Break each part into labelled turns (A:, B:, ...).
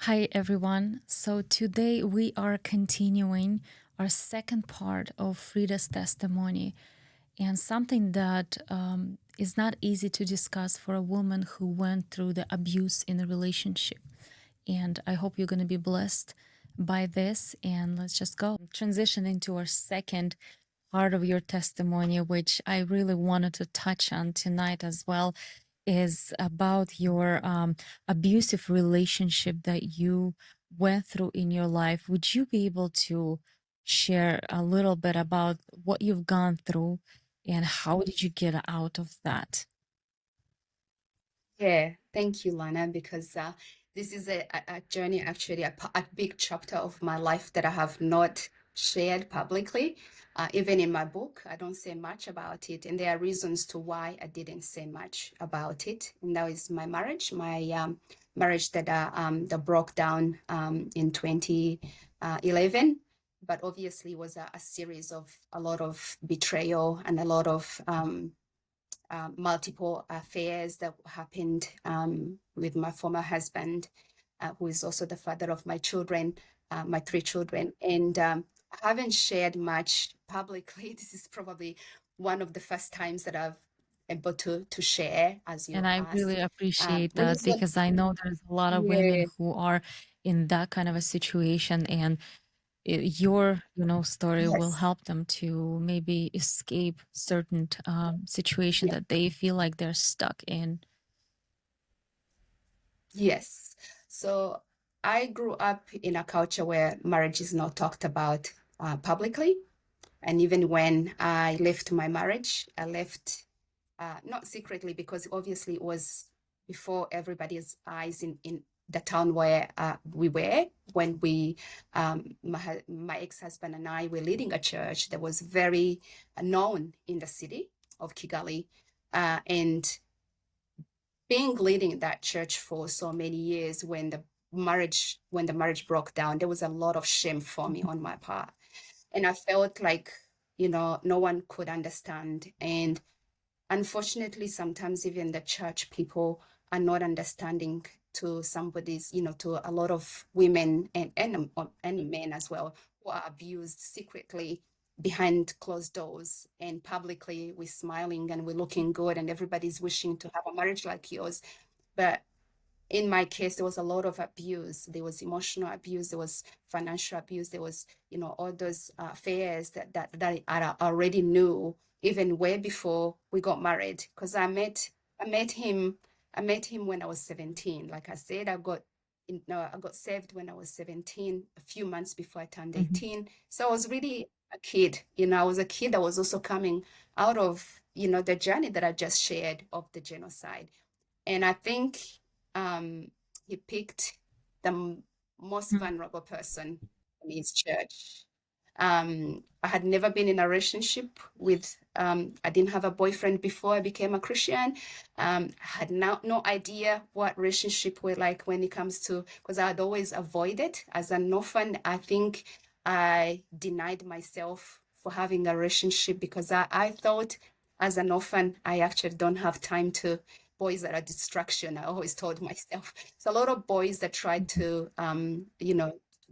A: Hi, everyone. So today we are continuing our second part of Frida's testimony, and something that is not easy to discuss for a woman who went through the abuse in a relationship. And I hope you're going to be blessed by this. And let's just go transition into our second part of your testimony, which I really wanted to touch on tonight as well, is about your abusive relationship that you went through in your life. Would you be able to share a little bit about what you've gone through and how did you get out of that?
B: Yeah, thank you, Lana, because this is a journey, actually, a big chapter of my life that I have not shared publicly. Even in my book, I don't say much about it, and there are reasons to why I didn't say much about it. And that is my marriage that broke down in 2011. But obviously, it was a series of a lot of betrayal and a lot of multiple affairs that happened with my former husband, who is also the father of my children, my three children. And I haven't shared much publicly. This is probably one of the first times that I've able to share, as
A: And
B: you
A: I really
B: asked.
A: appreciate that
B: Reason,
A: because I know there's a lot of women
B: yeah,
A: who are in that kind of a situation, and your story will
B: yes,
A: help them to maybe escape certain situation
B: yeah,
A: that they feel like they're stuck in.
B: yes. So I grew up in a culture where marriage is not talked about publicly. And even when I left my marriage, I left not secretly, because obviously it was before everybody's eyes in the town where we were when my ex-husband and I were leading a church that was very known in the city of Kigali. And being leading that church for so many years, when the marriage broke down, there was a lot of shame for me on my part. And I felt like, no one could understand. And unfortunately, sometimes even the church people are not understanding to to a lot of women and men as well, who are abused secretly behind closed doors, and publicly we're smiling and we're looking good and everybody's wishing to have a marriage like yours. But in my case, there was a lot of abuse. There was emotional abuse. There was financial abuse. There was, all those affairs that I already knew even way before we got married. Because I met him, I met him when I was 17. Like I said, I got saved when I was 17, a few months before I turned
A: Mhm.
B: 18. So I was really a kid. I was a kid that was also coming out of, the journey that I just shared of the genocide. And I think um, he picked the most
A: Mm.
B: vulnerable person in his church. I had never been in a relationship I didn't have a boyfriend before I became a Christian. I had no idea what relationship were like when it comes to, because I had always avoided. As an orphan, I think I denied myself for having a relationship because I thought as an orphan, I actually don't have time to boys that are distraction. I always told myself. So a lot of boys that tried to,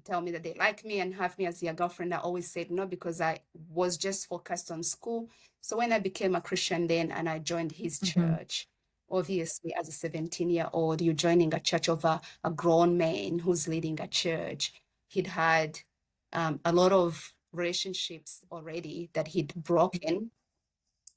B: tell me that they like me and have me as their girlfriend, I always said no because I was just focused on school. So when I became a Christian then and I joined his
A: Mhm.
B: church, obviously as a 17-year-old, you're joining a church of a grown man who's leading a church. He'd had a lot of relationships already that he'd broken,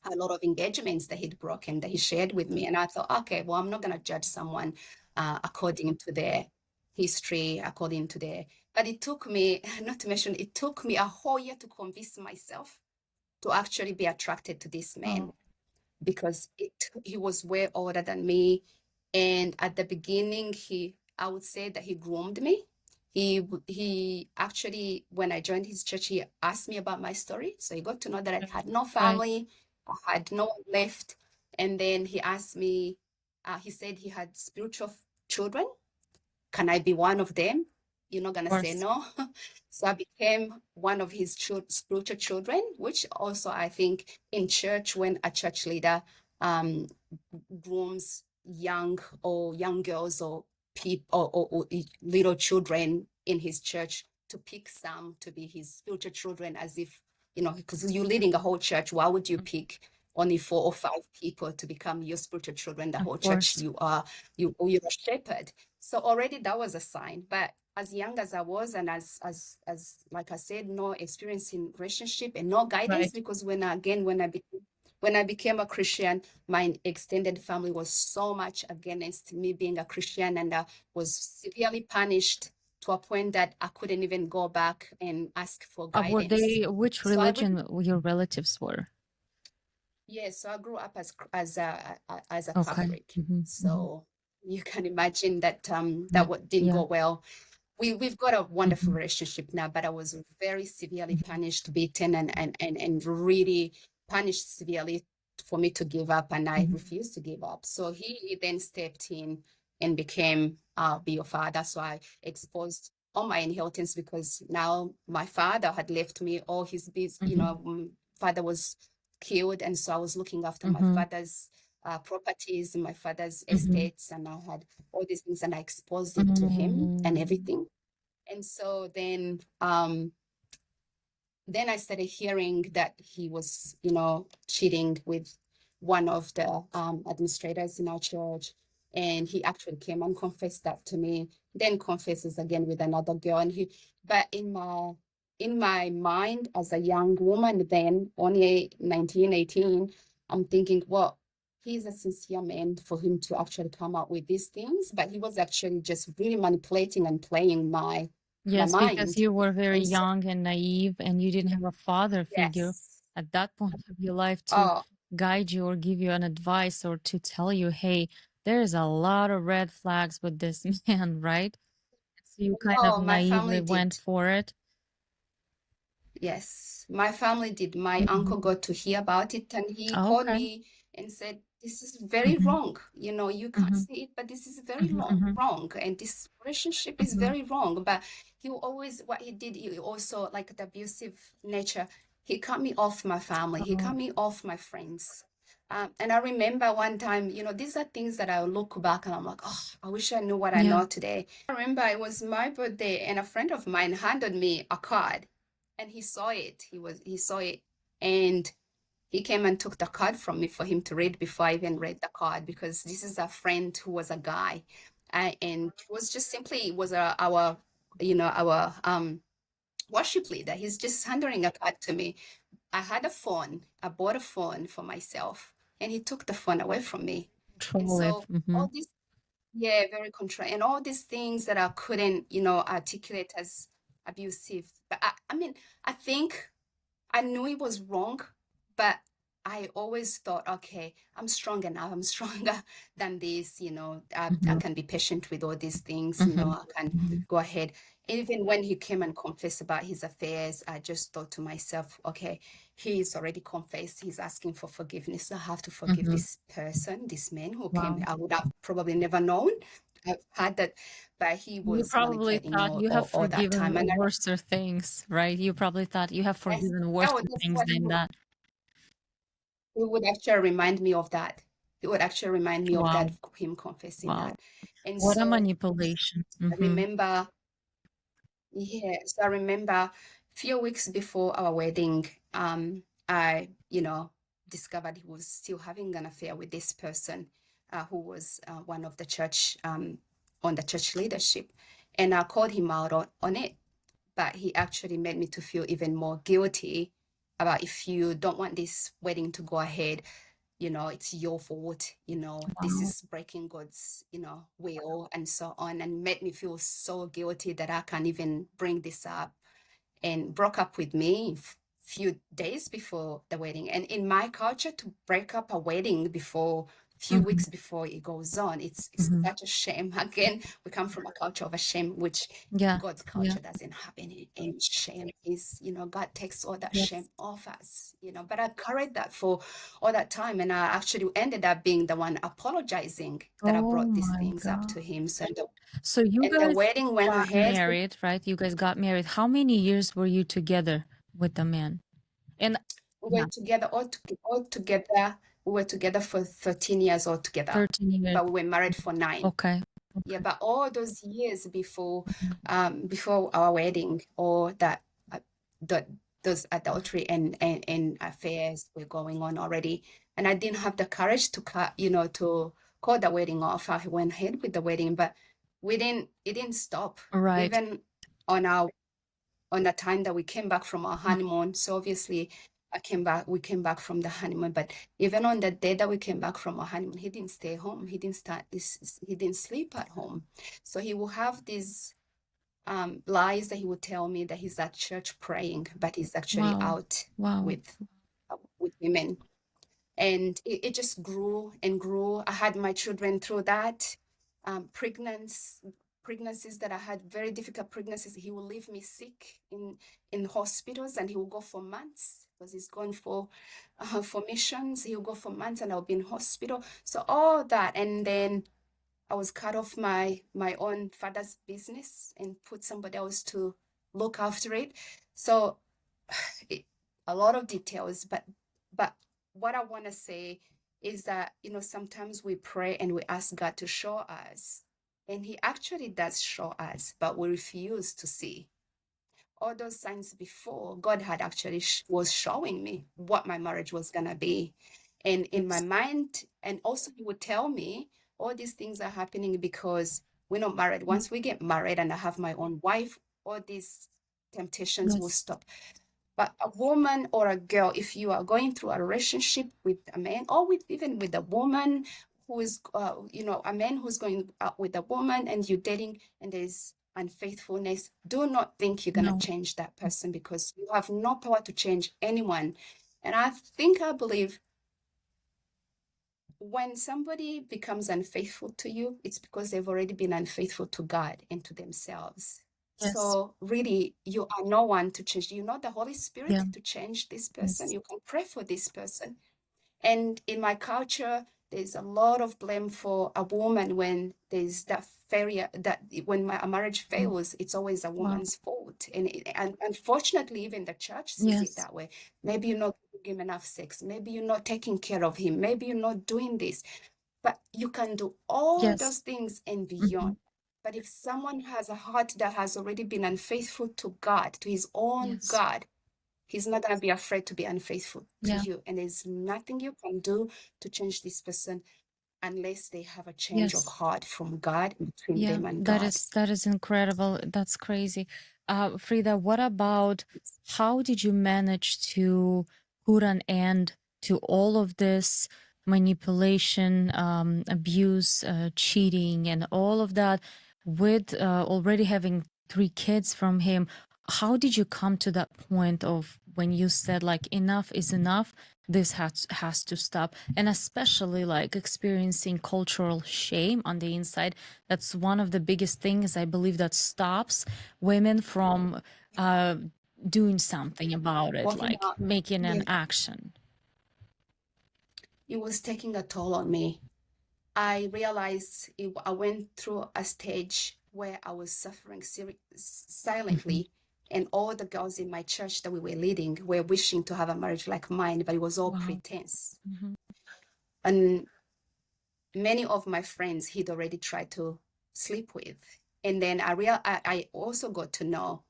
B: a lot of engagements that he'd broken that he shared with me. And I thought, okay, well, I'm not going to judge someone according to their history, according to their. But it took me, not to mention, it took me a whole year to convince myself to actually be attracted to this man
A: Oh,
B: because he was way older than me. And at the beginning, I would say that he groomed me. He actually, when I joined his church, he asked me about my story. So he got to know that I had no
A: right.
B: family, I had no one left. And then he asked me, he said he had spiritual children. Can I be one of them? You're not
A: Of
B: gonna say
A: course.
B: no. So I became one of his spiritual children, which also I think in church, when a church leader um, grooms young girls or people or little children in his church to pick some to be his spiritual children, as if, because you're leading a whole church, why would you pick only 4 or 5 people to become your spiritual children? The
A: Of
B: whole church,
A: course.
B: you're a shepherd. So already that was a sign. But as young as I was, and as like I said, no experience in relationship and no guidance,
A: Right.
B: because when I became a Christian, my extended family was so much against me being a Christian, and I was severely punished to a point that I couldn't even go back and ask for
A: Were
B: guidance.
A: they, which
B: So I really,
A: religion your relatives were?
B: yes, so I grew up as a
A: Okay.
B: Catholic.
A: Mm-hmm. Mm-hmm.
B: So you can imagine that
A: Yeah.
B: what didn't
A: Yeah.
B: go well. We've got a wonderful
A: Mm-hmm.
B: relationship now, but I was very severely punished, beaten, and really punished severely for me to give up, and I
A: Mm-hmm.
B: refused to give up. So he then stepped in and became be a father. So I exposed all my inheritance, because now my father had left me all his business. Father was killed, and so I was looking after my
A: Mm-hmm.
B: father's properties, my father's
A: Mm-hmm.
B: estates, and I had all these things, and I exposed it to him and
A: Mm-hmm.
B: everything. And so then I started hearing that he was, cheating with one of the administrators in our church. And he actually came and confessed that to me, then confesses again with another girl. But in my mind as a young woman, then only 19, 18, I'm thinking, well, he's a sincere man for him to actually come out with these things. But he was actually just really manipulating and playing my
A: Yes, because
B: mind.
A: you were very
B: And so,
A: young and naive, and you didn't have a father figure
B: yes.
A: at that point of your life to
B: Oh,
A: guide you or give you an advice or to tell you, hey, there's a lot of red flags with this man, right? So you kind of
B: no, my
A: naively
B: family
A: went
B: did.
A: for it.
B: Yes, my family did. My uncle
A: Mhm.
B: got to hear about it, and he
A: Oh,
B: called
A: okay.
B: me and said, "This is very
A: Mhm.
B: wrong. You can't
A: Mhm.
B: see it, but this is very
A: Mhm. Mhm.
B: wrong, and this relationship is
A: Mhm.
B: very wrong." But what he did, he also, like the abusive nature, he cut me off my family, he cut
A: Oh,
B: me off my friends. And I remember one time, these are things that I look back and I'm like, oh, I wish I knew what I
A: yeah.
B: know today. I remember it was my birthday, and a friend of mine handed me a card, and he saw it. He saw it, and he came and took the card from me for him to read before I even read the card, because this is a friend who was a guy, and it was just simply it was our worship leader. He's just handing a card to me. I had a phone. I bought a phone for myself, and he took the phone away from me. And
A: Control it.
B: so
A: Mhm.
B: all these, yeah, very control, and all these things that I couldn't, articulate as abusive. But I mean, I think I knew it was wrong, but I always thought, okay, I'm strong enough. I'm stronger than this. I
A: Mhm.
B: can be patient with all these things.
A: Mhm.
B: I can
A: Mhm.
B: go ahead. Even when he came and confessed about his affairs, I just thought to myself, okay, he's already confessed. He's asking for forgiveness. I have to forgive
A: Mhm.
B: this person, this man who came.
A: Wow.
B: I would have probably never known. I've had that, but he
A: You
B: was
A: probably
B: manipulating me
A: thought you have
B: all that
A: forgiven
B: time. And
A: worser things, right? You probably thought you have forgiven
B: oh,
A: worser
B: that's
A: things
B: what
A: than that.
B: he would actually remind me of that. He would actually remind me of
A: Wow.
B: that, him confessing
A: Wow.
B: that. And
A: What a
B: so
A: manipulation.
B: I
A: Mm-hmm.
B: remember, yes, I remember a few weeks before our wedding, I, discovered he was still having an affair with this person, who was one of the church, on the church leadership. And I called him out on it, but he actually made me to feel even more guilty about, if you don't want this wedding to go ahead, it's your fault, this
A: Wow.
B: is breaking God's, will, and so on, and made me feel so guilty that I can't even bring this up, and broke up with me few days before the wedding. And in my culture, to break up a wedding before few
A: Mm-hmm.
B: weeks before it goes on, it's
A: Mm-hmm.
B: such a shame. Again, we come from a culture of a shame, which
A: Yeah.
B: God's
A: Yeah.
B: culture doesn't have any shame. Is God takes all that shame
A: Yes.
B: off us, but I carried that for all that time, and I actually ended up being the one apologizing that I
A: Oh
B: brought these
A: my
B: things up
A: God.
B: to him. So
A: So you
B: and the
A: guys
B: wedding went
A: got
B: ahead.
A: married, right? You guys got married. How many years were you together with the man? And
B: We
A: yeah,
B: were together all together. We were together for 13 years altogether,
A: 13 years.
B: but we were married for 9.
A: Okay.
B: Yeah, but all those years before our wedding, or that uh, the, those adultery and affairs were going on already, and I didn't have the courage to to call the wedding off. I went ahead with the wedding, but it didn't stop
A: Right.
B: even on our on the time that we came back from our honeymoon. So obviously, we came back from the honeymoon, but even on the day that we came back from our honeymoon, he didn't stay home. He didn't start this, he didn't sleep at home. So he will have these lies that he would tell me that he's at church praying, but he's actually
A: Wow.
B: out
A: Wow.
B: with women. And it just grew and grew. I had my children through that. Pregnancies that I had, very difficult pregnancies. He will leave me sick in hospitals, and he will go for months because he's going for missions. He'll go for months, and I'll be in hospital. So all that, and then I was cut off my own father's business and put somebody else to look after it. So it, a lot of details, but what I want to say is that sometimes we pray and we ask God to show us, and He actually does show us, but we refuse to see all those signs. Before, God had actually was showing me what my marriage was gonna be, and in my
A: Yes.
B: mind, and also He would tell me all these things are happening because we're not married. Once we get married and I have my own wife, all these temptations will
A: Yes.
B: stop. But a woman or a girl, if you are going through a relationship with a man, or with even with a woman who is, a man who's going out with a woman and you're dating and there's unfaithfulness, do not think you're going to
A: No.
B: change that person, because you have no power to change anyone. And I believe when somebody becomes unfaithful to you, it's because they've already been unfaithful to God and to themselves.
A: Yes.
B: So really, you are no one to change. You're not the Holy Spirit
A: Yeah.
B: to change this person.
A: Yes.
B: You can pray for this person. And in my culture, there's a lot of blame for a woman when there's that failure, that when a marriage
A: Mm.
B: fails, it's always a
A: Wow.
B: woman's fault. And unfortunately, even the church sees it
A: Yes.
B: that way. Maybe you're not giving him enough sex. Maybe you're not taking care of him. Maybe you're not doing this. But you can do all
A: Yes.
B: those things and
A: Hmm.
B: beyond. But if someone has a heart that has already been unfaithful to God, to his own
A: Yes.
B: God, he's not going to be afraid to be unfaithful to
A: Yeah.
B: you. And there's nothing you can do to change this person unless they have a change of
A: Yes.
B: heart from God, between
A: Yeah.
B: them and
A: That
B: God.
A: is incredible. That's crazy. Frida, what about how did you manage to put an end to all of this manipulation, abuse, cheating, and all of that with already having 3 kids from him? How did you come to that point of when you said like enough is enough? This has to stop, and especially like experiencing cultural shame on the inside. That's one of the biggest things I believe that stops women from uh, doing something about it,
B: Walking
A: like
B: out,
A: making an
B: yeah,
A: action.
B: it was taking a toll on me. I realized I went through a stage where I was suffering
A: Hmm.
B: silently, and all the girls in my church that we were leading were wishing to have a marriage like mine, but it was all
A: Wow.
B: pretense.
A: Hmm.
B: And many of my friends he'd already tried to sleep with. And then I also got to know,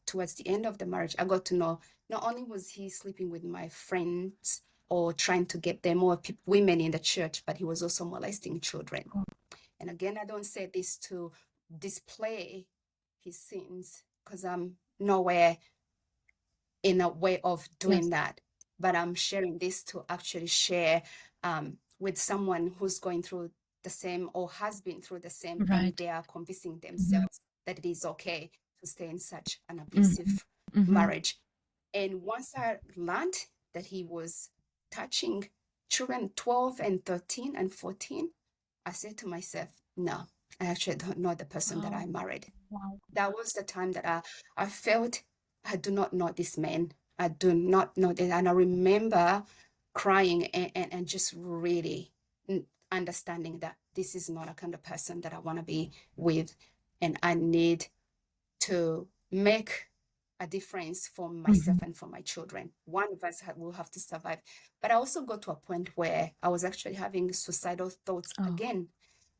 B: towards the end of the marriage, I got to know not only was he sleeping with my friends or trying to get them more women in the church, but he was also molesting children. And again, I don't say this to display his sins, because I'm nowhere in a way of
A: Yes.
B: doing that. But I'm sharing this to actually share with someone who's going through the same or has been through the same, and
A: Right.
B: they are convincing
A: Hmm.
B: themselves that it is okay to stay in such an
A: Hmm.
B: abusive
A: Hmm.
B: marriage. And once I learned that he was touching children 12 and 13 and 14, I said to myself, no, I actually don't know the person that
A: Wow.
B: I married.
A: Wow.
B: That was the time that I felt I do not know this man. I do not know this. And I remember crying and just really understanding that this is not a kind of person that I want to be with. And I need to make a difference for
A: Hmm.
B: myself and for my children. One of us will have to survive. But I also got to a point where I was actually having suicidal thoughts
A: Oh.
B: again.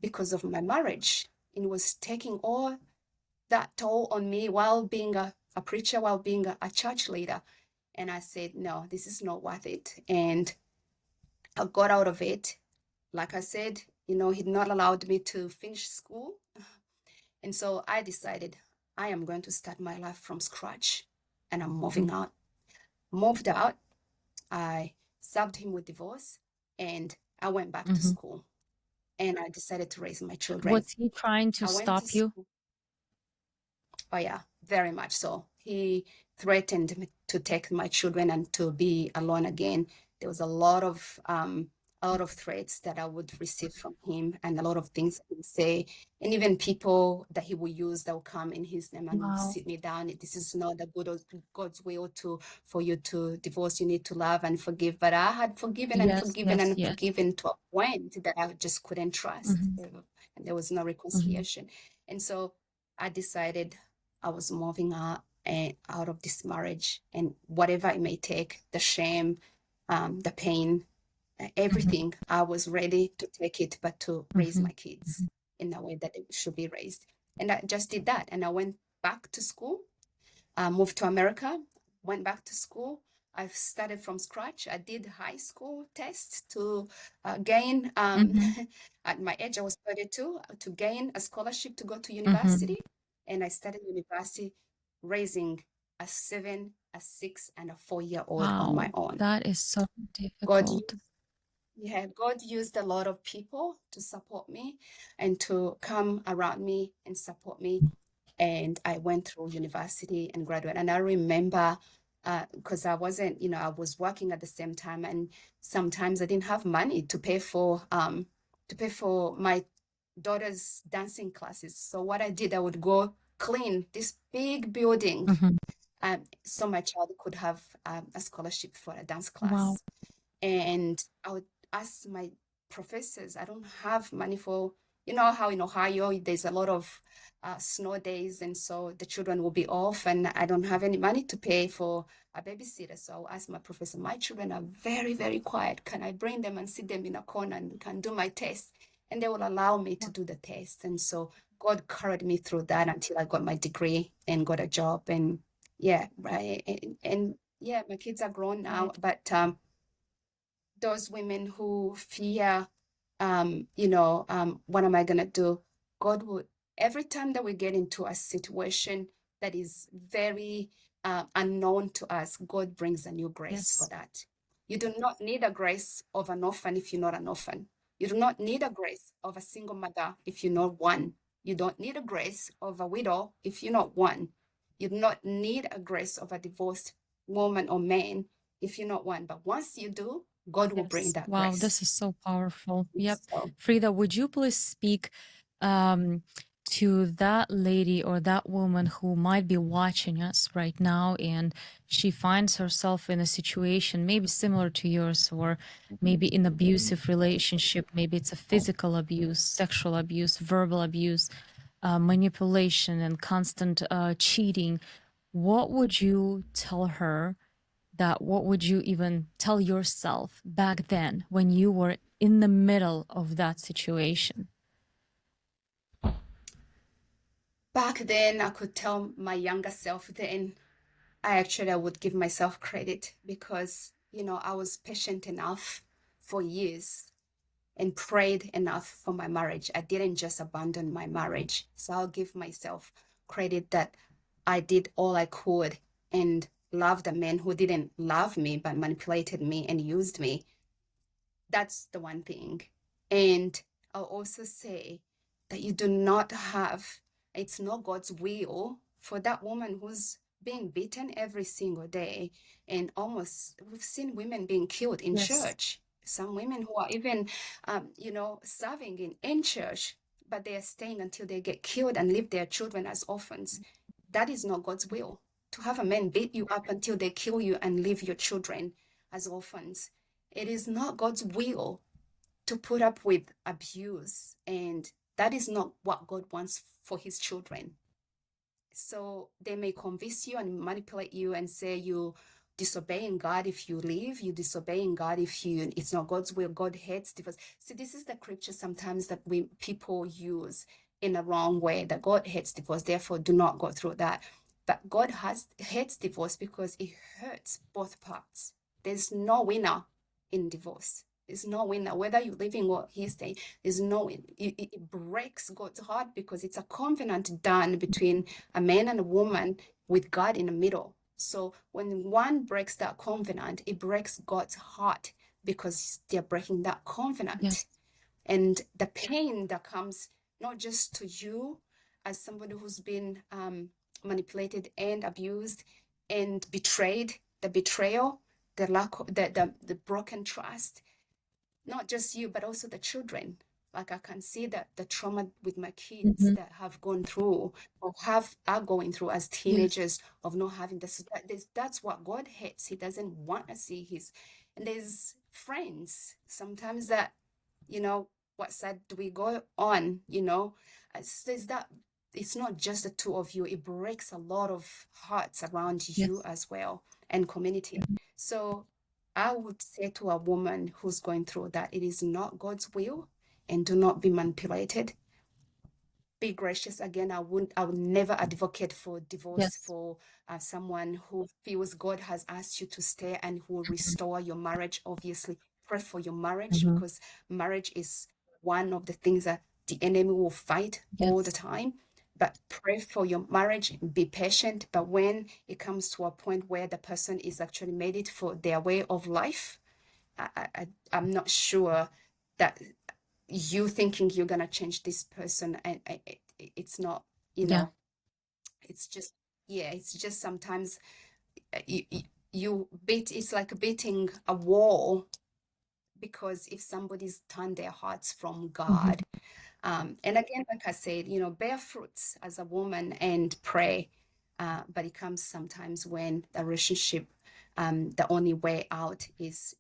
B: because of my marriage. It was taking all that toll on me while being a preacher, while being a church leader. And I said, no, this is not worth it. And I got out of it. Like I said, he'd not allowed me to finish school. And so I decided I am going to start my life from scratch and I'm moving out. Moved out. I served him with divorce and I went back to school and I decided to raise my children.
A: Was he trying to
B: I went to
A: stop you?
B: school. Oh, yeah, very much so. He threatened me to take my children and to be alone again. There was a lot of threats that I would receive from him and a lot of things he would say. And even people that he would use that would come in his name and
A: Wow.
B: sit me down. This is not the good of God's will for you to divorce. You need to love and forgive. But I had forgiven and
A: Yes,
B: forgiven
A: yes,
B: and
A: yes.
B: forgiven to a point that I just couldn't trust. And there was no reconciliation. And so I decided I was moving out and out of this marriage, and whatever it may take, the shame, the pain, everything, I was ready to take it, but to raise my kids in the way that they should be raised. And I just did that. And I went back to school, moved to America, went back to school. I've started from scratch. I did high school tests to gain, at my age, I was 32, to gain a scholarship to go to university. And I started university raising a 7, a 6, and a 4-year-old on my
A: Wow,
B: own.
A: that is so
B: God
A: difficult.
B: God used a lot of people to support me and to come around me and support me. And I went through university and graduated. And I remember, because I wasn't, I was working at the same time, and sometimes I didn't have money to pay for my daughter's dancing classes. So what I did, I would go clean this big building, so my child could have a scholarship for a dance
A: Wow.
B: class. And I would ask my professors, I don't have money for, how in Ohio there's a lot of snow days, and so the children will be off, and I don't have any money to pay for a babysitter. So I'll ask my professor, my children are very, very quiet. Can I bring them and sit them in a corner and can do my test? And they will allow me to do the test. And so God carried me through that until I got my degree and got a job. And yeah, right. And yeah, my kids are grown now, but those women who fear, what am I going to do? God would, every time that we get into a situation that is very unknown to us, God brings a new grace for that. You do not need a grace of an orphan if you're not an orphan. You do not need a grace of a single mother if you're not one. You don't need a grace of a widow if you're not one. You do not need a grace of a divorced woman or man if you're not one. But once you do, God will bring that
A: Wow,
B: grace.
A: this is so powerful. Yep.
B: So,
A: Frida, would you please speak to that lady or that woman who might be watching us right now and she finds herself in a situation maybe similar to yours, or maybe in abusive relationship, maybe it's a physical abuse, sexual abuse, verbal abuse, manipulation and constant cheating. What would you tell her? What would you even tell yourself back then when you were in the middle of that situation?
B: back then, I could tell my younger self then, I would give myself credit because, I was patient enough for years and prayed enough for my marriage. I didn't just abandon my marriage. So I'll give myself credit that I did all I could and loved a man who didn't love me but manipulated me and used me. That's the one thing. And I'll also say that you do not have, it's not God's will for that woman who's being beaten every single day. And almost, we've seen women being killed in church. Some women who are even, serving in church, but they are staying until they get killed and leave their children as orphans. That is not God's will. To have a man beat you up until they kill you and leave your children as orphans. It is not God's will to put up with abuse, and that is not what God wants for his children. So they may convince you and manipulate you and say you disobeying God if you leave. You disobeying God if you it's not God's will. God hates divorce. See, this is the scripture sometimes that we people use in a wrong way, that God hates divorce, therefore do not go through that. But God hates divorce because it hurts both parts. There's no winner in divorce. There's no winner. Whether you're living or he's staying, there's no it breaks God's heart because it's a covenant done between a man and a woman with God in the middle. So when one breaks that covenant, it breaks God's heart because they're breaking that covenant.
A: Yes.
B: And the pain that comes not just to you as somebody who's been manipulated and abused and betrayed, the betrayal, the lack of the broken trust, not just you, but also the children. Like I can see that the trauma with my kids
A: Hmm.
B: that have gone through or are going through as
A: Yes.
B: teenagers of not having this. That's what God hates. He doesn't want to see his. And there's friends sometimes that, what side do we go on? There's that. It's not just the two of you. It breaks a lot of hearts around you
A: Yes.
B: as well and community.
A: Mhm.
B: So I would say to a woman who's going through that, it is not God's will, and do not be manipulated. Be gracious. Again, I would never advocate for divorce
A: Yes.
B: for someone who feels God has asked you to stay and who will restore your marriage. Obviously, pray for your marriage
A: Hmm.
B: because marriage is one of the things that the enemy will fight all the
A: Yes.
B: time. But pray for your marriage, be patient. But when it comes to a point where the person is actually made it for their way of life, I'm not sure that you thinking you're gonna change this person, and it's not, you
A: Yeah.
B: know, it's just, yeah, it's just sometimes you, you beat, it's like beating a wall because if somebody's turned their hearts from
A: Hmm.
B: God, and again, like I said, bear fruits as a woman and pray, but it comes sometimes when the relationship, the only way out is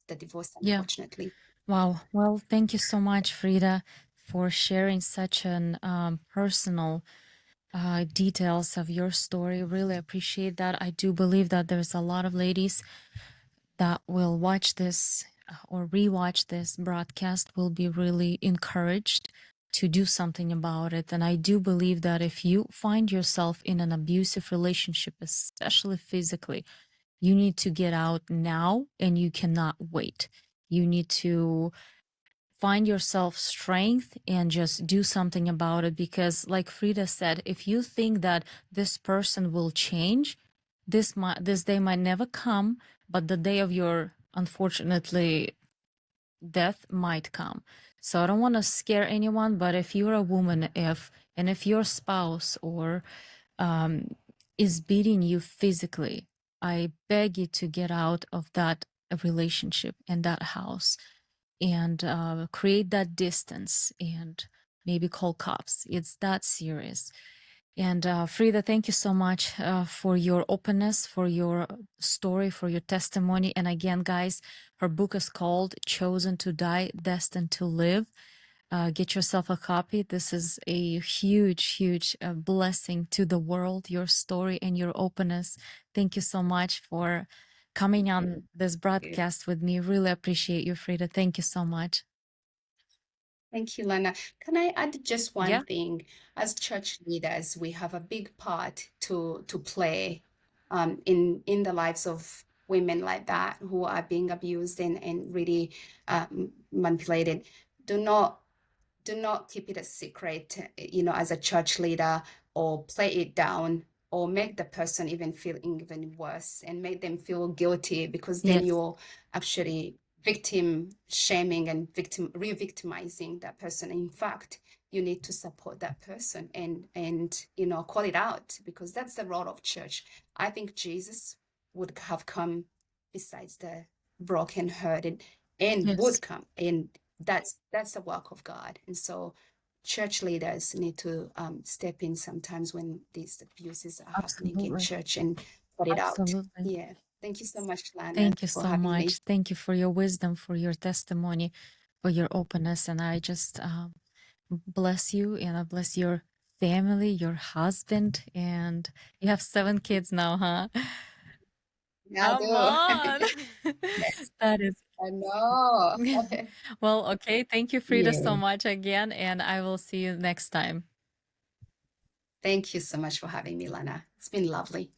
B: the divorce,
A: Yeah.
B: unfortunately.
A: Wow. Well, thank you so much, Frida, for sharing such an personal details of your story. Really appreciate that. I do believe that there's a lot of ladies that will watch this or rewatch this broadcast will be really encouraged to do something about it. And I do believe that if you find yourself in an abusive relationship, especially physically, you need to get out now and you cannot wait. You need to find yourself strength and just do something about it, because like Frida said, if you think that this person will change, this day might never come, but the day of your unfortunately death might come. So I don't want to scare anyone, but if you're a woman, if your spouse or um, is beating you physically, I beg you to get out of that relationship and that house and create that distance and maybe call cops. It's that serious. And Frida, thank you so much for your openness, for your story, for your testimony. And again, guys, her book is called Chosen to Die, Destined to Live. Get yourself a copy. This is a huge, huge blessing to the world, your story and your openness. Thank you so much for coming on this broadcast with me. Really appreciate you, Frida. Thank you so much.
B: Thank you, Lana. Can I add just one
A: Yeah.
B: thing? As church leaders, we have a big part to play in the lives of women like that who are being abused and really manipulated. Do not do not keep it a secret, as a church leader, or play it down, or make the person even feel even worse and make them feel guilty, because then
A: Yes.
B: you're actually victim shaming and re-victimizing that person. In fact, you need to support that person and call it out, because that's the role of church. I think Jesus would have come besides the broken-hearted, and
A: Yes.
B: would come, and that's the work of God. And so church leaders need to step in sometimes when these abuses are happening in
A: Absolutely.
B: church and put it out.
A: Absolutely.
B: Yeah. Thank you so much, Lana,
A: Thank you
B: for
A: so
B: having me.
A: much. Thank you for your wisdom, for your testimony, for your openness. And I just bless you and I bless your family, your husband, and you have 7 kids now, huh?
B: I
A: Come
B: do.
A: on. That is
B: I know.
A: well, okay. Thank you, Frida, so
B: Yeah.
A: much again, and I will see you next time.
B: Thank you so much for having me, Lana. It's been lovely.